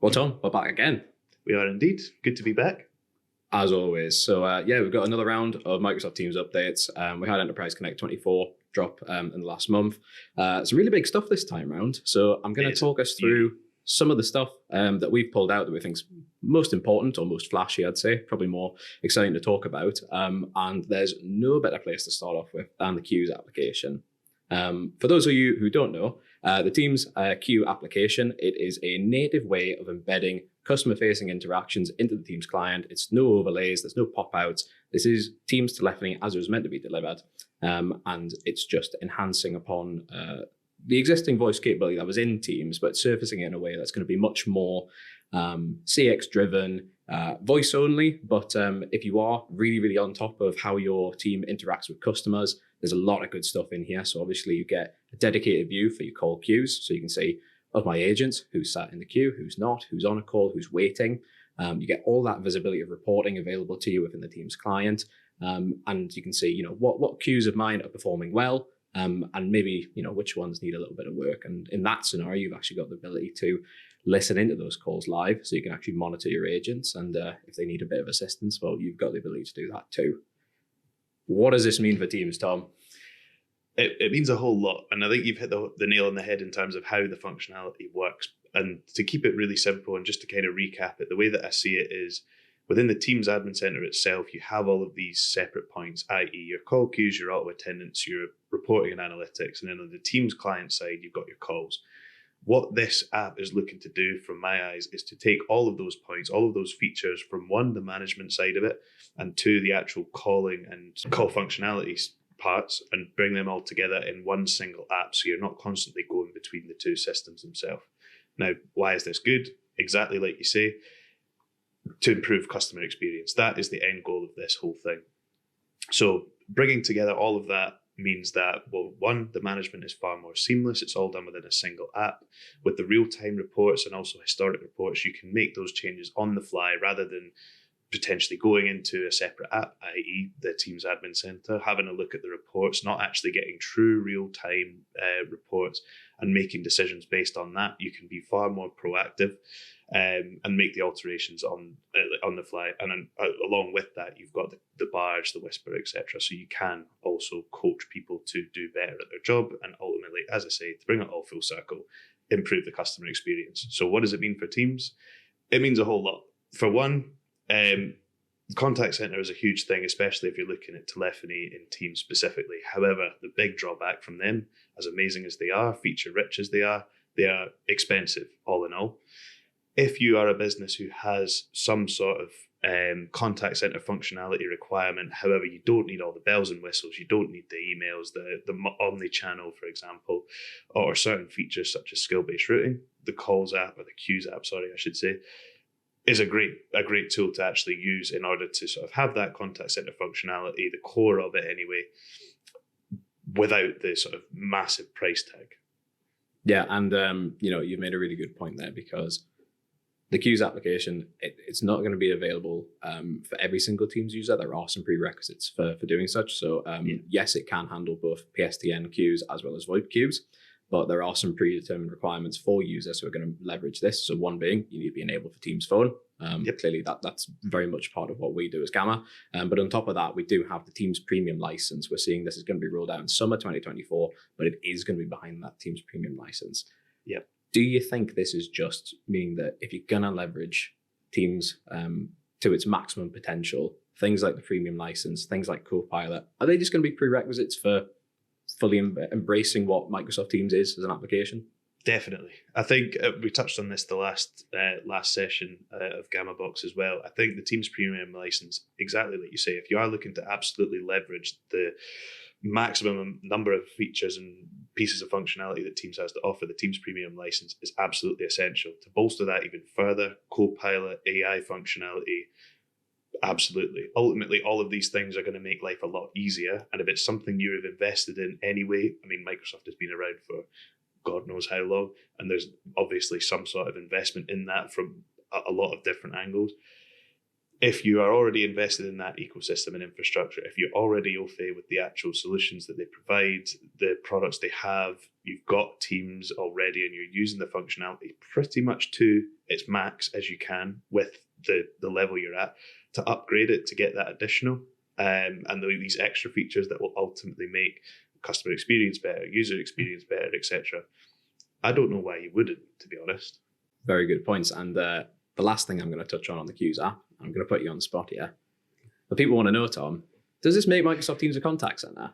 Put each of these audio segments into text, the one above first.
Well, Tom, we're back again, We are indeed. Good to be back. as always. So, we've got another round of Microsoft Teams updates. We had Enterprise Connect 24 drop in the last month. Some really big stuff this time around. So I'm going to talk us through some of the stuff that we've pulled out that we think is most important or most flashy, I'd say, probably more exciting to talk about. And there's no better place to start off with than the Queues application. For those of you who don't know, the Teams Queue application, it is a native way of embedding customer-facing interactions into the Teams client. It's no overlays, there's no pop-outs. This is Teams telephony as it was meant to be delivered. And it's just enhancing upon the existing voice capability that was in Teams, but surfacing it in a way that's going to be much more CX-driven, voice only. But if you are really, really on top of how your team interacts with customers, there's a lot of good stuff in here. So obviously you get a dedicated view for your call queues. So you can see of my agents, who's sat in the queue, who's not, who's on a call, who's waiting. You get all that visibility of reporting available to you within the Teams client. And you can see, what queues of mine are performing well, and maybe, which ones need a little bit of work. And in that scenario, you've actually got the ability to listen into those calls live. So you can actually monitor your agents. And if they need a bit of assistance, well, you've got the ability to do that too. What does this mean for Teams, Tom? It means a whole lot. And I think you've hit the nail on the head in terms of how the functionality works. And to keep it really simple and just to kind of recap it, the way that I see it is within the Teams admin center itself, you have all of these separate points, i.e. your call queues, your auto attendance, your reporting and analytics. And then on the Teams client side, you've got your calls. What this app is looking to do from my eyes is to take all of those points, all of those features from one, the management side of it, and two, the actual calling and call functionalities parts, and bring them all together in one single app. So you're not constantly going between the two systems themselves. Now, why is this good? Exactly like you say, to improve customer experience. That is the end goal of this whole thing. So bringing together all of that means that, well, one, the management is far more seamless. It's all done within a single app. With the real-time reports and also historic reports, you can make those changes on the fly rather than potentially going into a separate app, i.e. the Teams Admin Center, having a look at the reports, not actually getting true real-time reports and making decisions based on that. You can be far more proactive and make the alterations on the fly. And then, along with that, you've got the bars, the whisper, etc. So you can also coach people to do better at their job and ultimately, as I say, to bring it all full circle, improve the customer experience. So what does it mean for Teams? It means a whole lot. For one, contact center is a huge thing, especially if you're looking at telephony in Teams specifically. However, the big drawback from them, as amazing as they are, feature rich as they are expensive all in all. If you are a business who has some sort of contact center functionality requirement, however, you don't need all the bells and whistles, you don't need the emails, the omni-channel, for example, or certain features such as skill-based routing, the calls app, or the queues app, I should say, is a great tool to actually use in order to sort of have that contact center functionality, the core of it anyway, without the sort of massive price tag. Yeah, and you've made a really good point there, because the Queues application, it's not going to be available for every single Teams user. There are some prerequisites for doing such. So yes, it can handle both PSTN queues as well as VoIP queues, but there are some predetermined requirements for users who are going to leverage this. So one being, you need to be enabled for Teams Phone. Clearly, that's very much part of what we do as Gamma. But on top of that, we do have the Teams Premium license. We're seeing this is going to be rolled out in summer 2024, but it is going to be behind that Teams Premium license. Yep. Do you think this is just meaning that if you're going to leverage Teams to its maximum potential, things like the premium license, things like Copilot, are they just going to be prerequisites for fully embracing what Microsoft Teams is as an application? Definitely. I think we touched on this the last session of Gammabox as well. I think the Teams Premium license, exactly like you say, if you are looking to absolutely leverage the maximum number of features and pieces of functionality that Teams has to offer, the Teams Premium license is absolutely essential. To bolster that even further, Copilot, AI functionality, absolutely. Ultimately, all of these things are going to make life a lot easier. And if it's something you've invested in anyway, I mean, Microsoft has been around for God knows how long, and there's obviously some sort of investment in that from a lot of different angles. if you are already invested in that ecosystem and infrastructure, if you're already au fait with the actual solutions that they provide, the products they have, you've got teams already and you're using the functionality pretty much to its max as you can with the level you're at, to upgrade it to get that additional and these extra features that will ultimately make customer experience better, user experience better, etc. I don't know why you wouldn't, to be honest. Very good points. And the last thing I'm going to touch on the Qs app, I'm going to put you on the spot here. But people want to know, Tom, does this make Microsoft Teams a contact center?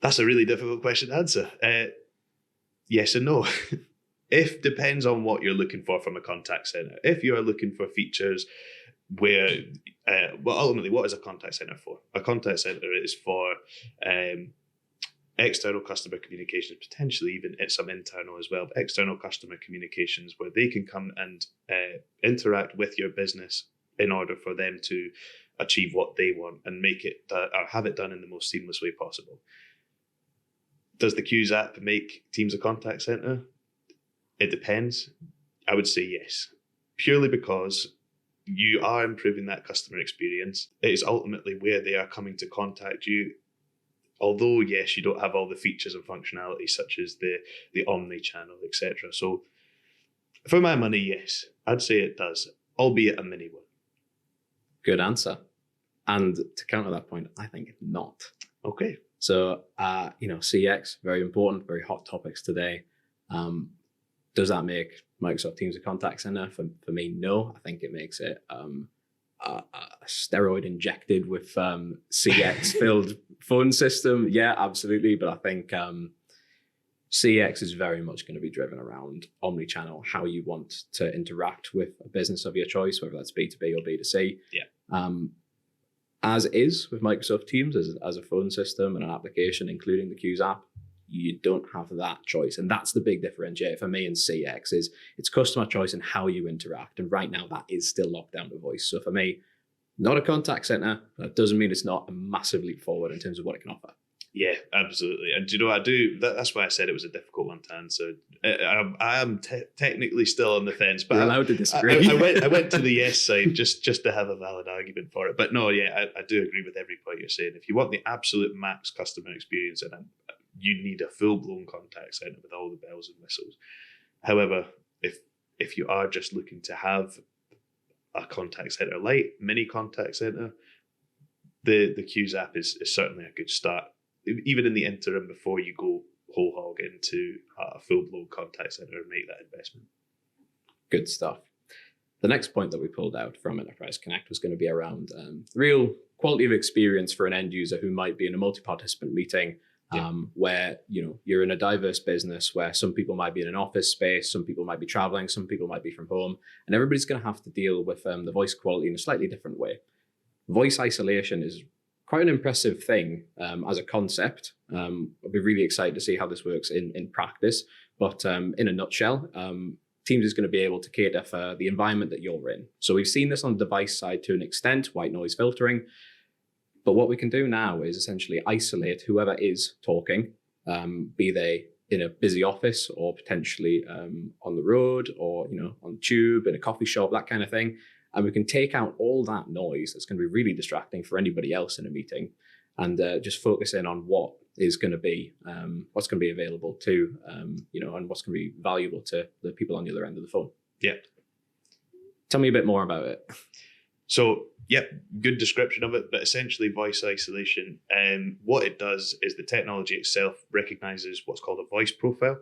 That's a really difficult question to answer. Yes and no. If depends on what you're looking for from a contact center. If you're looking for features where, well, ultimately, what is a contact center for? A contact center is for external customer communications, potentially even some internal as well, but external customer communications where they can come and interact with your business in order for them to achieve what they want and make it or have it done in the most seamless way possible. Does the Qs app make Teams a contact center? It depends. I would say yes, purely because you are improving that customer experience. It is ultimately where they are coming to contact you. Although, yes, you don't have all the features and functionality such as the omni-channel, etc. So for my money, yes, I'd say it does, albeit a mini one. Good answer. And to counter that point, I think not. Okay. So, CX, very important, very hot topics today. Does that make Microsoft Teams a contact center? For me, no. I think it makes it a steroid injected with CX filled phone system. Yeah, absolutely. But I think CX is very much going to be driven around omni-channel, how you want to interact with a business of your choice, whether that's B2B or B2C. Yeah. As is with Microsoft Teams as a phone system and an application, including the Qs app, you don't have that choice. And that's the big differentiator for me in CX is it's customer choice and how you interact. And right now that is still locked down to voice. So for me, not a contact center. That doesn't mean it's not a massive leap forward in terms of what it can offer. Yeah, absolutely. And that's why I said it was a difficult one to answer. I am technically still on the fence, but you're allowed to disagree. I went to the yes side just to have a valid argument for it. But no, yeah, I do agree with every point you're saying. If you want the absolute max customer experience, and you need a full-blown contact center with all the bells and whistles. However, if you are just looking to have a contact center light, mini contact center, the Qs app is certainly a good start, even in the interim before you go whole hog into a full-blown contact center and make that investment. Good stuff. The next point that we pulled out from Enterprise Connect was going to be around real quality of experience for an end user who might be in a multi-participant meeting. Where you're in a diverse business where some people might be in an office space, some people might be traveling, some people might be from home, and everybody's going to have to deal with the voice quality in a slightly different way. Voice isolation is quite an impressive thing as a concept. I'll be really excited to see how this works in practice, but in a nutshell, Teams is going to be able to cater for the environment that you're in. So we've seen this on the device side to an extent, white noise filtering. But what we can do now is essentially isolate whoever is talking, be they in a busy office or potentially on the road or on the tube, in a coffee shop, that kind of thing. And we can take out all that noise that's going to be really distracting for anybody else in a meeting and just focus in on what is going to be, what's going to be available to, and what's going to be valuable to the people on the other end of the phone. Yeah. Tell me a bit more about it. So, good description of it, but essentially voice isolation. What it does is the technology itself recognizes what's called a voice profile.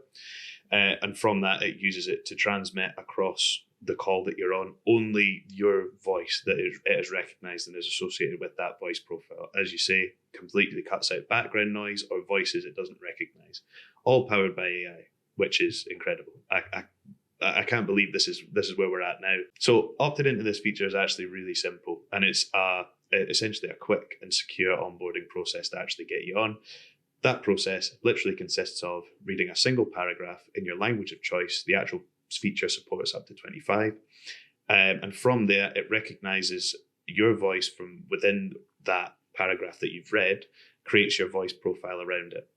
And from that, it uses it to transmit across the call that you're on, only your voice that it is recognized and is associated with that voice profile. As you say, completely cuts out background noise or voices it doesn't recognize. All powered by AI, which is incredible. I can't believe this is where we're at now. So opting into this feature is actually really simple, and it's essentially a quick and secure onboarding process to actually get you on. That process literally consists of reading a single paragraph in your language of choice. The actual feature supports up to 25. And from there, it recognizes your voice from within that paragraph that you've read, creates your voice profile around it.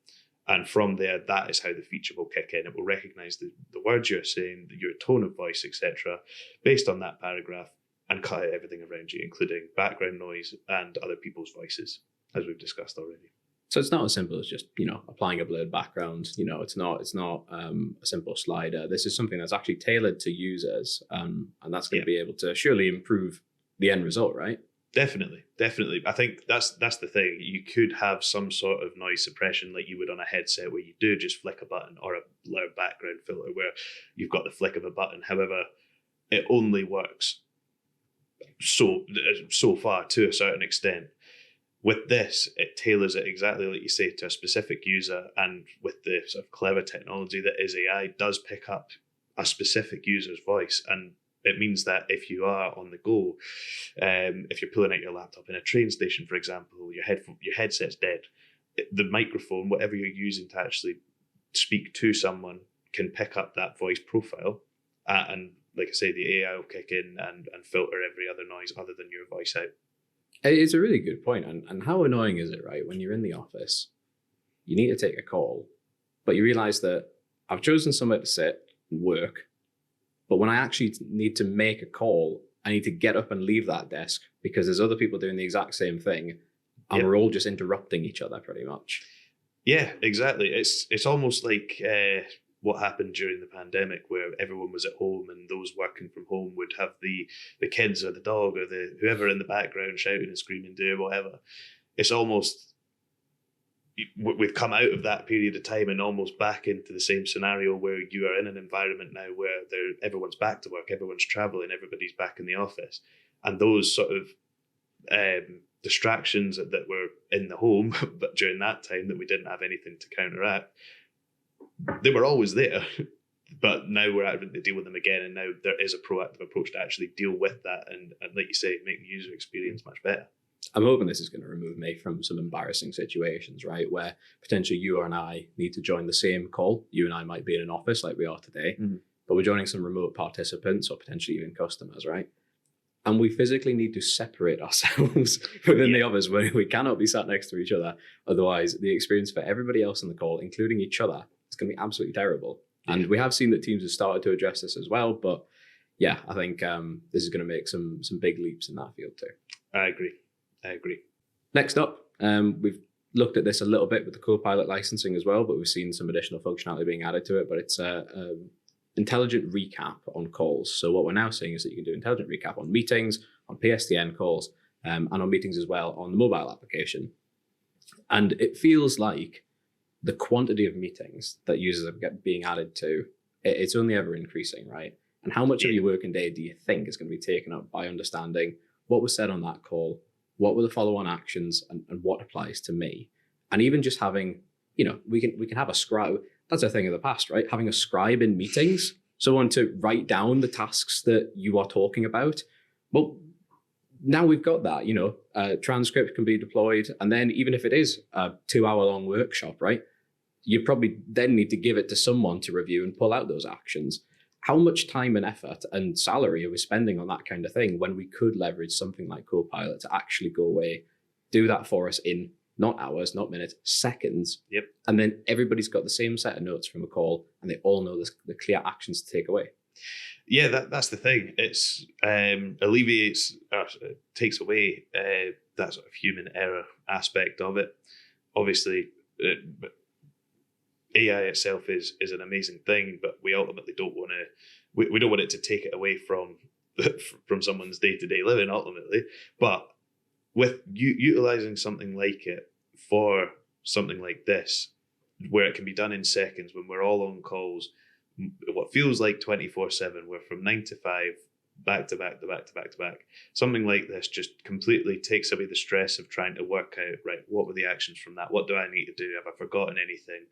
And from there, that is how the feature will kick in. It will recognize the words you're saying, your tone of voice, etc., based on that paragraph, and cut out everything around you, including background noise and other people's voices, as we've discussed already. So it's not as simple as just, applying a blurred background. It's not a simple slider. This is something that's actually tailored to users, and that's going to be able to surely improve the end result, right? Definitely. I think that's the thing. You could have some sort of noise suppression like you would on a headset, where you do just flick a button, or a loud background filter where you've got the flick of a button. However, it only works so far, to a certain extent. With this, it tailors it exactly like you say to a specific user, and with the sort of clever technology that is AI, does pick up a specific user's voice. And it means that if you are on the go, if you're pulling out your laptop in a train station, for example, your headset's dead, the microphone, whatever you're using to actually speak to someone, can pick up that voice profile, and like I say, the AI will kick in and filter every other noise other than your voice out. It's a really good point. And how annoying is it, right? When you're in the office, you need to take a call, but you realize that I've chosen somewhere to sit and work. But when I actually need to make a call, I need to get up and leave that desk because there's other people doing the exact same thing. And we're all just interrupting each other pretty much. Yeah, exactly. It's almost like what happened during the pandemic, where everyone was at home and those working from home would have the kids or the dog or the whoever in the background shouting and screaming, doing whatever. It's almost, we've come out of that period of time and almost back into the same scenario where you are in an environment now where everyone's back to work, everyone's traveling, everybody's back in the office. And those sort of distractions that were in the home, but during that time that we didn't have anything to counteract, they were always there, but now we're having to deal with them again. And now there is a proactive approach to actually deal with that. And like you say, make the user experience much better. I'm hoping this is going to remove me from some embarrassing situations, right? Where potentially you and I need to join the same call. You and I might be in an office like we are today, but we're joining some remote participants or potentially even customers, right? And we physically need to separate ourselves within the others, where we cannot be sat next to each other. Otherwise, the experience for everybody else on the call, including each other, is going to be absolutely terrible. And we have seen that teams have started to address this as well. But yeah, I think this is going to make some big leaps in that field too. I agree. Next up, we've looked at this a little bit with the Copilot licensing as well, but we've seen some additional functionality being added to it. But it's intelligent recap on calls. So what we're now seeing is that you can do intelligent recap on meetings, on PSTN calls, and on meetings as well on the mobile application. And it feels like the quantity of meetings that users are being added to, it's only ever increasing, right? And how much of your working day do you think is going to be taken up by understanding what was said on that call, what were the follow-on actions, and what applies to me? And even just having, we can have a scribe. That's a thing of the past, right? Having a scribe in meetings, someone to write down the tasks that you are talking about. Well, now we've got that, a transcript can be deployed. And then even if it is a 2-hour-long workshop, right? You probably then need to give it to someone to review and pull out those actions. How much time and effort and salary are we spending on that kind of thing when we could leverage something like Copilot to actually go away, do that for us in not hours, not minutes, seconds. Yep. And then everybody's got the same set of notes from a call and they all know the clear actions to take away. Yeah, that's the thing. It's alleviates, takes away that sort of human error aspect of it. Obviously, AI itself is an amazing thing, but we ultimately don't want to. We don't want it to take it away from someone's day-to-day living ultimately. But with utilizing something like it for something like this, where it can be done in seconds, when we're all on calls, what feels like 24/7, we're from 9 to 5, back to back to back to back to back. Something like this just completely takes away the stress of trying to work out, right, what were the actions from that? What do I need to do? Have I forgotten anything?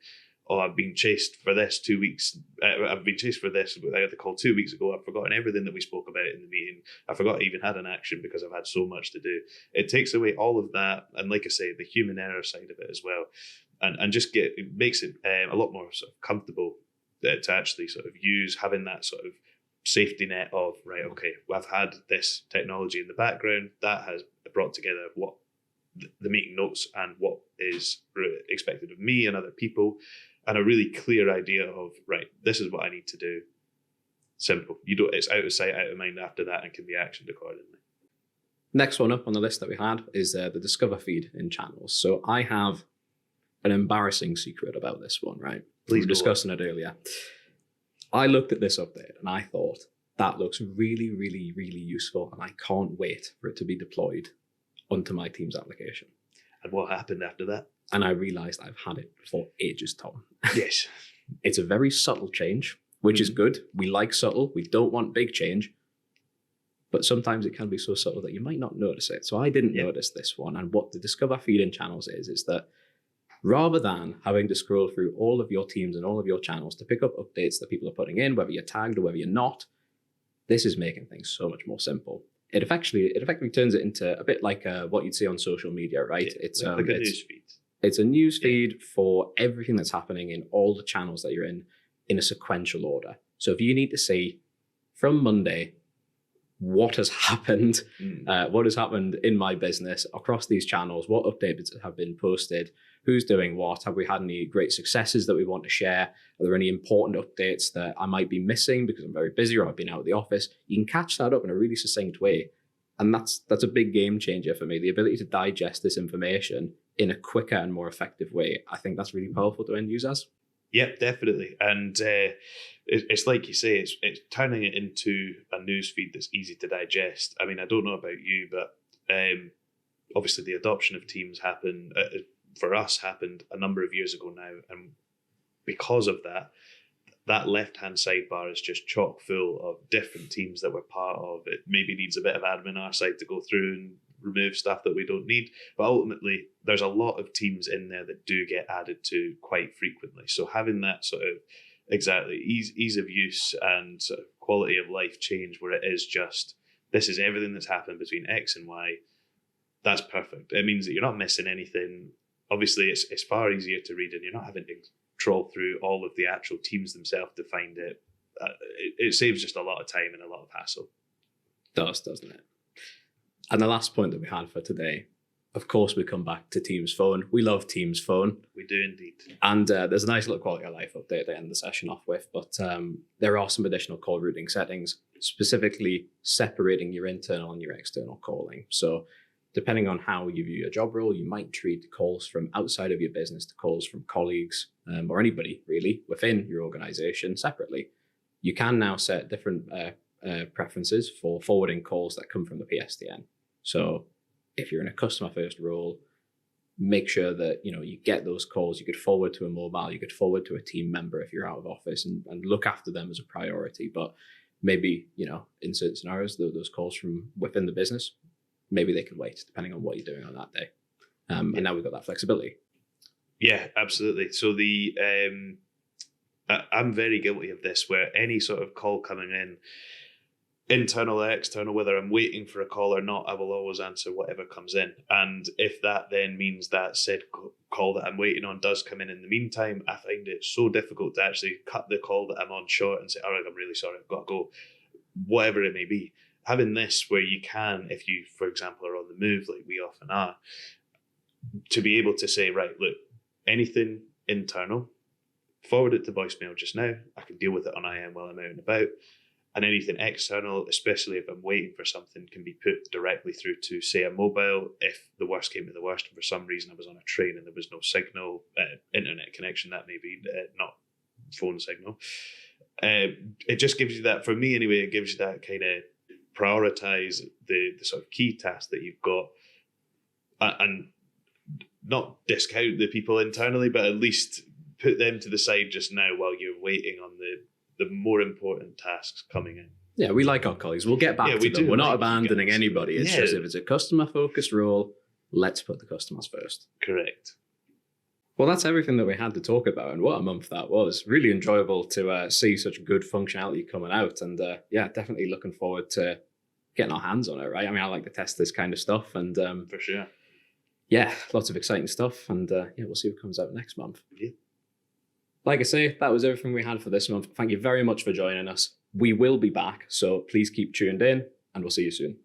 Oh, I've been chased for this 2 weeks. I've been chased for this. I had the call 2 weeks ago. I've forgotten everything that we spoke about in the meeting. I forgot I even had an action because I've had so much to do. It takes away all of that. And like I say, the human error side of it as well. And just it makes it a lot more sort of comfortable to actually sort of use, having that sort of safety net of, right, okay, I've had this technology in the background that has brought together what the meeting notes and what is expected of me and other people, and a really clear idea of, right, this is what I need to do. Simple. You don't. It's out of sight, out of mind after that, and can be actioned accordingly. Next one up on the list that we had is the Discover feed in channels. So I have an embarrassing secret about this one, right? We were discussing it earlier. I looked at this update and I thought, that looks really, really, really useful, and I can't wait for it to be deployed onto my Teams application. And what happened after that? And I realized I've had it for ages, Tom. Yes. It's a very subtle change, which is good. We like subtle. We don't want big change. But sometimes it can be so subtle that you might not notice it. So I didn't notice this one. And what the Discover feed in channels is that rather than having to scroll through all of your teams and all of your channels to pick up updates that people are putting in, whether you're tagged or whether you're not, this is making things so much more simple. It effectively turns it into a bit like what you'd see on social media, right? Yeah, it's like a news feed. It's a news feed for everything that's happening in all the channels that you're in a sequential order. So if you need to see from Monday what has happened, what has happened in my business across these channels, what updates have been posted, who's doing what, have we had any great successes that we want to share, are there any important updates that I might be missing because I'm very busy or I've been out of the office, you can catch that up in a really succinct way. And that's a big game changer for me, the ability to digest this information in a quicker and more effective way. I think that's really powerful to end users. Yep, definitely. And it's like you say, it's turning it into a news feed that's easy to digest. I mean, I don't know about you, but obviously the adoption of Teams happened a number of years ago now. And because of that, that left-hand sidebar is just chock full of different teams that we're part of. It maybe needs a bit of admin our side to go through and remove stuff that we don't need. But ultimately, there's a lot of teams in there that do get added to quite frequently. So having that sort of ease of use and sort of quality of life change where it is just, this is everything that's happened between X and Y, that's perfect. It means that you're not missing anything. Obviously, it's far easier to read and you're not having to trawl through all of the actual teams themselves to find it. It saves just a lot of time and a lot of hassle. Doesn't it? And the last point that we had for today, of course, we come back to Teams Phone. We love Teams Phone. We do indeed. And there's a nice little quality of life update to end the session off with, but there are some additional call routing settings, specifically separating your internal and your external calling. So depending on how you view your job role, you might treat calls from outside of your business to calls from colleagues or anybody really within your organization separately. You can now set different preferences for forwarding calls that come from the PSTN. So if you're in a customer first role, make sure that you get those calls. You could forward to a mobile, you could forward to a team member if you're out of office and look after them as a priority. But maybe, in certain scenarios, those calls from within the business, maybe they can wait depending on what you're doing on that day. And now we've got that flexibility. Yeah, absolutely. So I'm very guilty of this, where any sort of call coming in, internal or external, whether I'm waiting for a call or not, I will always answer whatever comes in. And if that then means that said call that I'm waiting on does come in the meantime, I find it so difficult to actually cut the call that I'm on short and say, all right, I'm really sorry, I've got to go, whatever it may be. Having this where you can, if you, for example, are on the move, like we often are, to be able to say, right, look, anything internal, forward it to voicemail just now. I can deal with it on IM while I'm out and about. And anything external, especially if I'm waiting for something, can be put directly through to, say, a mobile. If the worst came to the worst, and for some reason I was on a train and there was no signal, internet connection, that may be, not phone signal. It just gives you that, for me anyway, it gives you that kind of prioritize the sort of key tasks that you've got and not discount the people internally, but at least put them to the side just now while you're waiting on the more important tasks coming in. Yeah, we like our colleagues. We'll get back to them. We're not abandoning anybody. It's just if it's a customer-focused role, let's put the customers first. Correct. Well, that's everything that we had to talk about, and what a month that was. Really enjoyable to see such good functionality coming out, and definitely looking forward to getting our hands on it, right? I mean, I like to test this kind of stuff, and for sure. Yeah, lots of exciting stuff, and we'll see what comes out next month. Yeah. Like I say, that was everything we had for this month. Thank you very much for joining us. We will be back, so please keep tuned in, and we'll see you soon.